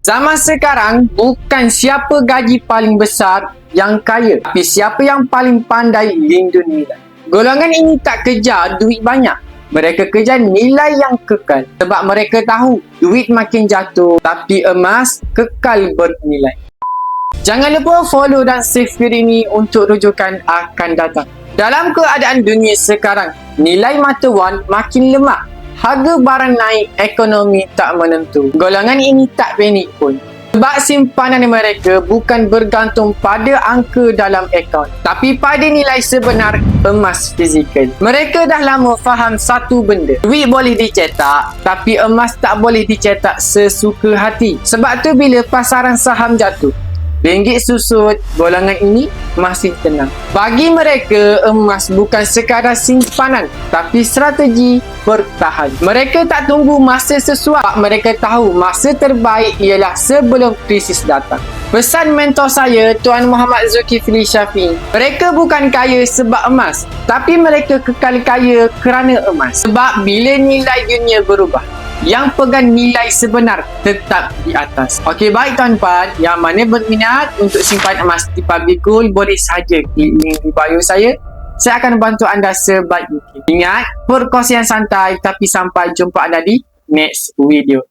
Zaman sekarang bukan siapa gaji paling besar yang kaya, tapi siapa yang paling pandai lindung nilai. Golongan ini tak kejar duit banyak. Mereka kejar nilai yang kekal sebab mereka tahu duit makin jatuh tapi emas kekal bernilai. Jangan lupa follow dan save video ini untuk rujukan akan datang. Dalam keadaan dunia sekarang, nilai mata wang makin lemah. Harga barang naik, ekonomi tak menentu. Golongan ini tak panik pun. Sebab simpanan mereka bukan bergantung pada angka dalam akaun, tapi pada nilai sebenar emas fizikal. Mereka dah lama faham satu benda. Duit boleh dicetak, tapi emas tak boleh dicetak sesuka hati. Sebab tu bila pasaran saham jatuh, ringgit susut, golongan ini masih tenang. Bagi mereka, emas bukan sekadar simpanan, tapi strategi bertahan. Mereka tak tunggu masa sesuai. Mereka tahu masa terbaik ialah sebelum krisis datang. Pesan mentor saya, Tuan Muhammad Zulkifli Syafiee, mereka bukan kaya sebab emas, tapi mereka kekal kaya kerana emas. Sebab bila nilai dunia berubah, yang pegang nilai sebenar tetap di atas. Okey, baik tuan-tuan, yang mana berminat untuk simpan emas di Public Gold, boleh sahaja klik link di bio saya. Saya akan bantu anda sebaik mungkin. Ingat, perkongsian santai, tapi sampai jumpa anda di next video.